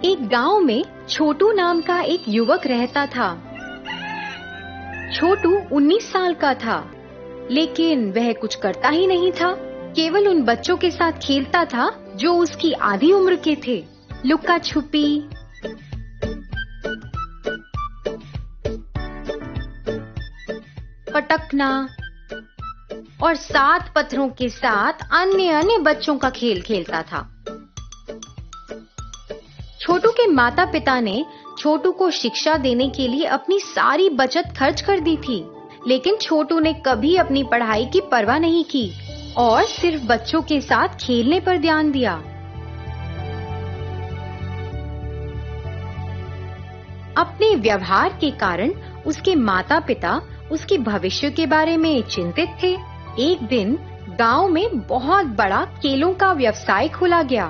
एक गांव में छोटू नाम का एक युवक रहता था। छोटू 19 साल का था, लेकिन वह कुछ करता ही नहीं था। केवल उन बच्चों के साथ खेलता था जो उसकी आधी उम्र के थे। लुक्का छुपी, पटकना और 7 पत्थरों के साथ अन्य बच्चों का खेल खेलता था। छोटू के माता पिता ने छोटू को शिक्षा देने के लिए अपनी सारी बचत खर्च कर दी थी, लेकिन छोटू ने कभी अपनी पढ़ाई की परवाह नहीं की और सिर्फ बच्चों के साथ खेलने पर ध्यान दिया। अपने व्यवहार के कारण उसके माता पिता उसके भविष्य के बारे में चिंतित थे। एक दिन गांव में बहुत बड़ा केलों का व्यवसाय खोला गया।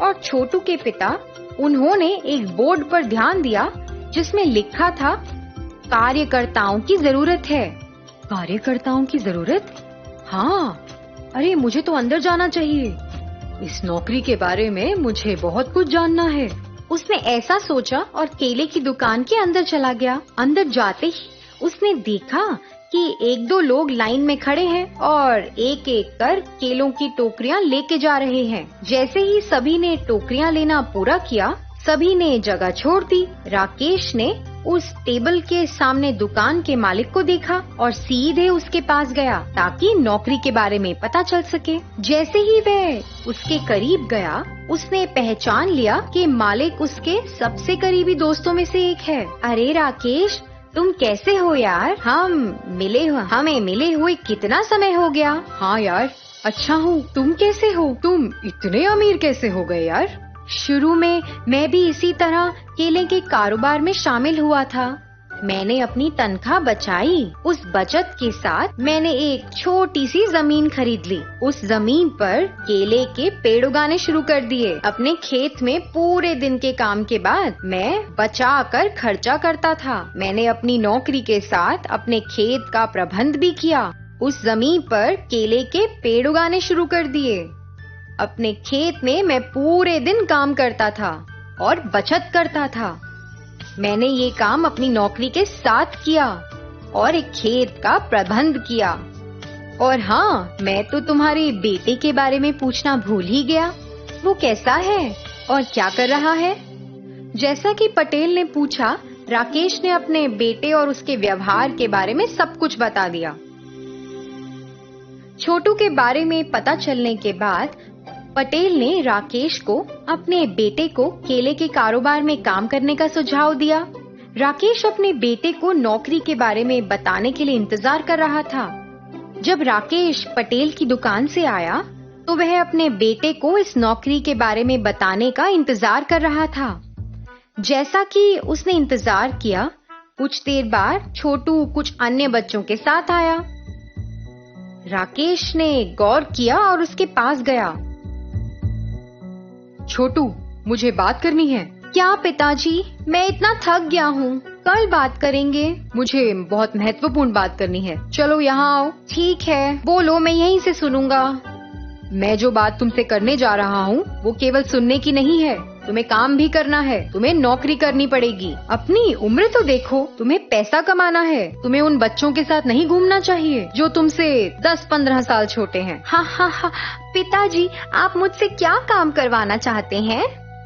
और छोटू के पिता उन्होंने एक बोर्ड पर ध्यान दिया जिसमें लिखा था, कार्यकर्ताओं की जरूरत है। कार्यकर्ताओं की जरूरत? हाँ, अरे मुझे तो अंदर जाना चाहिए। इस नौकरी के बारे में मुझे बहुत कुछ जानना है। उसने ऐसा सोचा और केले की दुकान के अंदर चला गया। अंदर जाते ही उसने देखा कि 1-2 लोग लाइन में खड़े हैं और एक एक कर केलों की टोकरियां लेके जा रहे हैं। जैसे ही सभी ने टोकरियां लेना पूरा किया, सभी ने जगह छोड़ दी। राकेश ने उस टेबल के सामने दुकान के मालिक को देखा और सीधे उसके पास गया ताकि नौकरी के बारे में पता चल सके। जैसे ही वह उसके करीब गया, उसने पहचान लिया कि मालिक उसके सबसे करीबी दोस्तों में से एक है। अरे राकेश, तुम कैसे हो यार? हमें मिले हुए कितना समय हो गया। हाँ यार, अच्छा हूँ। तुम कैसे हो? तुम इतने अमीर कैसे हो गए यार? शुरू में मैं भी इसी तरह केले के कारोबार में शामिल हुआ था। मैंने अपनी तनख्वाह बचाई। उस बचत के साथ मैंने एक छोटी सी जमीन खरीद ली। उस जमीन पर केले के पेड़ उगाने शुरू कर दिए। अपने खेत में पूरे दिन के काम के बाद मैं बचा कर खर्चा करता था। मैंने अपनी नौकरी के साथ अपने खेत का प्रबंध भी किया। उस जमीन पर केले के पेड़ उगाने शुरू कर दिए। अपने खेत में मैं पूरे दिन काम करता था और बचत करता था। मैंने ये काम अपनी नौकरी के साथ किया और एक खेत का प्रबंध किया। और हाँ, मैं तो तुम्हारे बेटे के बारे में पूछना भूल ही गया। वो कैसा है और क्या कर रहा है? जैसा कि पटेल ने पूछा, राकेश ने अपने बेटे और उसके व्यवहार के बारे में सब कुछ बता दिया। छोटू के बारे में पता चलने के बाद पटेल ने राकेश को अपने बेटे को केले के कारोबार में काम करने का सुझाव दिया। राकेश अपने बेटे को नौकरी के बारे में बताने के लिए इंतजार कर रहा था। जब राकेश पटेल की दुकान से आया, तो वह अपने बेटे को इस नौकरी के बारे में बताने का इंतजार कर रहा था। जैसा कि उसने इंतजार किया, कुछ देर बाद छोटू कुछ अन्य बच्चों के साथ आया। राकेश ने गौर किया और उसके पास गया। छोटू, मुझे बात करनी है। क्या पिताजी, मैं इतना थक गया हूँ, कल बात करेंगे। मुझे बहुत महत्वपूर्ण बात करनी है। चलो यहाँ आओ। ठीक है, बोलो, मैं यहीं से सुनूंगा। मैं जो बात तुमसे करने जा रहा हूँ वो केवल सुनने की नहीं है। तुम्हें काम भी करना है। तुम्हें नौकरी करनी पड़ेगी। अपनी उम्र तो देखो, तुम्हें पैसा कमाना है। तुम्हें उन बच्चों के साथ नहीं घूमना चाहिए जो तुमसे 10-15 साल छोटे हैं। हाँ, पिताजी, आप मुझसे क्या काम करवाना चाहते हैं?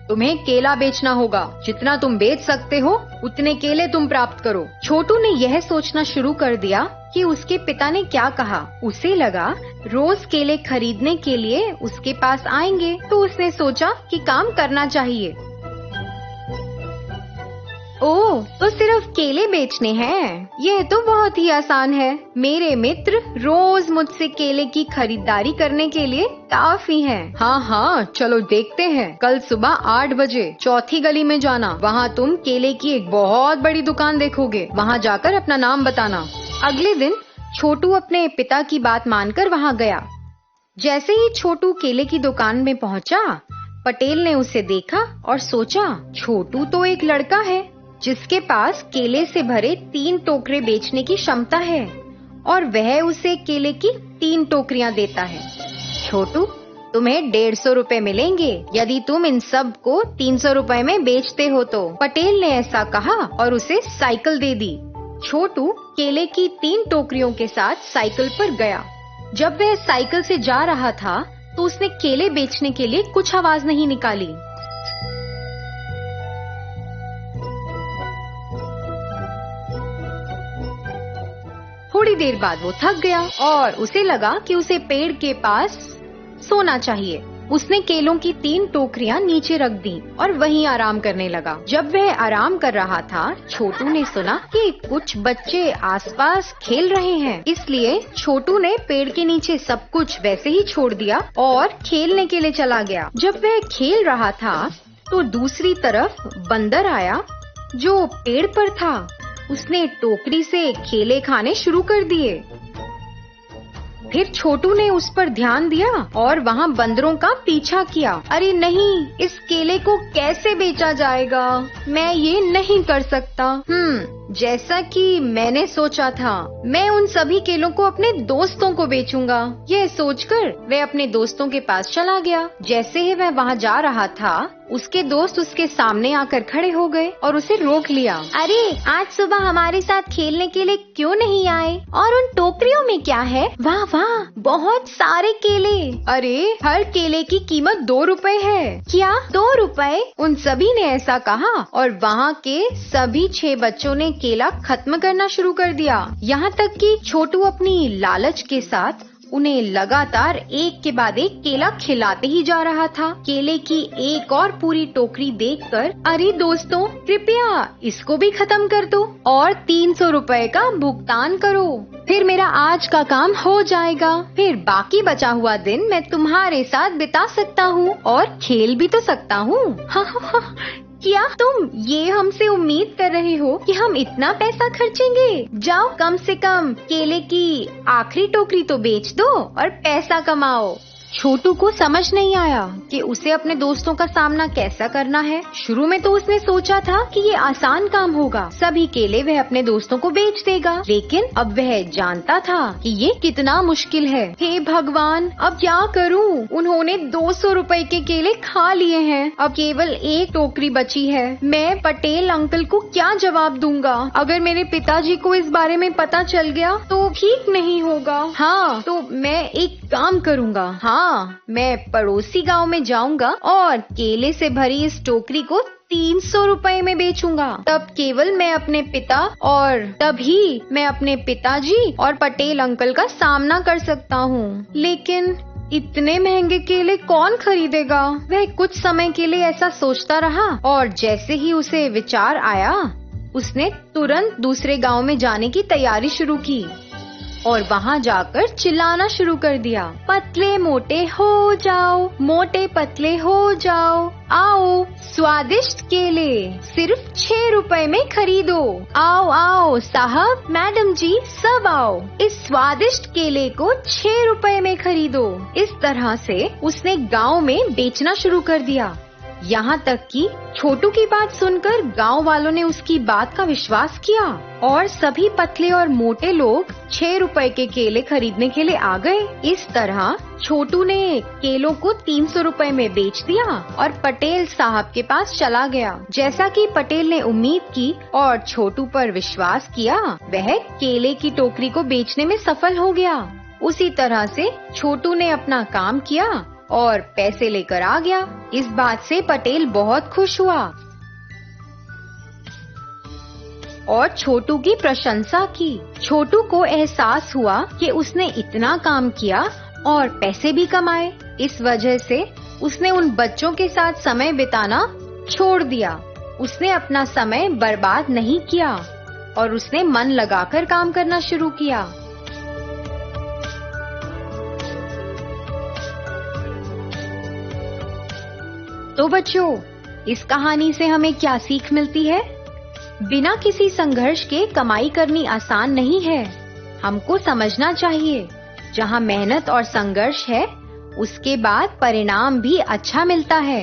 तुम्हें केला बेचना होगा। जितना तुम बेच सकते हो उतने केले तुम प्राप्त करो। छोटू ने यह सोचना शुरू कर दिया कि उसके पिता ने क्या कहा। उसे लगा रोज केले खरीदने के लिए उसके पास आएंगे, तो उसने सोचा कि काम करना चाहिए। ओह, तो सिर्फ केले बेचने हैं? यह तो बहुत ही आसान है। मेरे मित्र रोज मुझसे केले की खरीदारी करने के लिए काफी हैं। हाँ, चलो देखते हैं। कल सुबह 8 बजे चौथी गली में जाना। वहाँ तुम केले की एक बहुत बड़ी दुकान देखोगे। वहाँ जाकर अपना नाम बताना। अगले दिन छोटू अपने पिता की बात मानकर वहाँ गया। जैसे ही छोटू केले की दुकान में पहुँचा, पटेल ने उसे देखा और सोचा, छोटू तो एक लड़का है जिसके पास केले से भरे 3 टोकरे बेचने की क्षमता है और वह उसे केले की 3 टोकरियां देता है। छोटू, तुम्हें 150 रुपए मिलेंगे यदि तुम इन सब को 300 रुपए में बेचते हो तो। पटेल ने ऐसा कहा और उसे साइकिल दे दी। छोटू केले की 3 टोकरियों के साथ साइकिल पर गया। जब वह साइकिल से जा रहा था तो उसने केले बेचने के लिए कुछ आवाज नहीं निकाली। थोड़ी देर बाद वो थक गया और उसे लगा कि उसे पेड़ के पास सोना चाहिए। उसने केलों की 3 टोकरियां नीचे रख दी और वहीं आराम करने लगा। जब वह आराम कर रहा था, छोटू ने सुना कि कुछ बच्चे आसपास खेल रहे हैं। इसलिए छोटू ने पेड़ के नीचे सब कुछ वैसे ही छोड़ दिया और खेलने के लिए चला गया। जब वह खेल रहा था तो दूसरी तरफ बंदर आया जो पेड़ पर था। उसने टोकरी से केले खाने शुरू कर दिए। फिर छोटू ने उस पर ध्यान दिया और वहाँ बंदरों का पीछा किया। अरे नहीं, इस केले को कैसे बेचा जाएगा? मैं ये नहीं कर सकता। जैसा कि मैंने सोचा था, मैं उन सभी केलों को अपने दोस्तों को बेचूंगा। यह सोचकर वह अपने दोस्तों के पास चला गया। जैसे ही वह वहाँ जा रहा था, उसके दोस्त उसके सामने आकर खड़े हो गए और उसे रोक लिया। अरे, आज सुबह हमारे साथ खेलने के लिए क्यों नहीं आए? और उन टोकरियों में क्या है? वाह वाह, बहुत सारे केले। अरे, हर केले की कीमत 2 रुपए है। क्या 2 रुपए? उन सभी ने ऐसा कहा और वहाँ के सभी 6 बच्चों ने केला खत्म करना शुरू कर दिया। यहाँ तक कि छोटू अपनी लालच के साथ उन्हें लगातार एक के बाद एक केला खिलाते ही जा रहा था। केले की एक और पूरी टोकरी देखकर, अरे दोस्तों, कृपया इसको भी खत्म कर दो और 300 रुपए का भुगतान करो। फिर मेरा आज का काम हो जाएगा। फिर बाकी बचा हुआ दिन मैं तुम्हारे साथ बिता सकता हूँ और खेल भी तो सकता हूँ। क्या तुम ये हमसे उम्मीद कर रहे हो कि हम इतना पैसा खर्चेंगे? जाओ, कम से कम केले की आखिरी टोकरी तो बेच दो और पैसा कमाओ। छोटू को समझ नहीं आया कि उसे अपने दोस्तों का सामना कैसा करना है। शुरू में तो उसने सोचा था कि ये आसान काम होगा, सभी केले वह अपने दोस्तों को बेच देगा। लेकिन अब वह जानता था कि ये कितना मुश्किल है। हे भगवान, अब क्या करूं? उन्होंने 200 रुपए के केले खा लिए हैं। अब केवल एक टोकरी बची है। मैं पटेल अंकल को क्या जवाब दूंगा? अगर मेरे पिताजी को इस बारे में पता चल गया तो ठीक नहीं होगा। हाँ, तो मैं एक काम करूंगा। मैं पड़ोसी गांव में जाऊंगा और केले से भरी इस टोकरी को 300 रुपए में बेचूंगा। तब केवल मैं अपने पिता और तभी मैं अपने पिताजी और पटेल अंकल का सामना कर सकता हूँ। लेकिन इतने महंगे केले कौन खरीदेगा? वह कुछ समय के लिए ऐसा सोचता रहा और जैसे ही उसे विचार आया, उसने तुरंत दूसरे गांव में जाने की तैयारी शुरू की और वहाँ जाकर चिल्लाना शुरू कर दिया। पतले मोटे हो जाओ, मोटे पतले हो जाओ, आओ स्वादिष्ट केले सिर्फ 6 रुपए में खरीदो। आओ आओ साहब, मैडम जी, सब आओ, इस स्वादिष्ट केले को 6 रुपए में खरीदो। इस तरह से उसने गांव में बेचना शुरू कर दिया। यहाँ तक कि छोटू की बात सुनकर गांव वालों ने उसकी बात का विश्वास किया और सभी पतले और मोटे लोग 6 रुपए के केले खरीदने के लिए आ गए। इस तरह छोटू ने केलों को 300 रुपए में बेच दिया और पटेल साहब के पास चला गया। जैसा कि पटेल ने उम्मीद की और छोटू पर विश्वास किया, वह केले की टोकरी को बेचने में सफल हो गया। उसी तरह से छोटू ने अपना काम किया और पैसे लेकर आ गया। इस बात से पटेल बहुत खुश हुआ और छोटू की प्रशंसा की। छोटू को एहसास हुआ कि उसने इतना काम किया और पैसे भी कमाए। इस वजह से उसने उन बच्चों के साथ समय बिताना छोड़ दिया। उसने अपना समय बर्बाद नहीं किया और उसने मन लगाकर काम करना शुरू किया। तो बच्चों, इस कहानी से हमें क्या सीख मिलती है? बिना किसी संघर्ष के कमाई करनी आसान नहीं है। हमको समझना चाहिए, जहाँ मेहनत और संघर्ष है, उसके बाद परिणाम भी अच्छा मिलता है।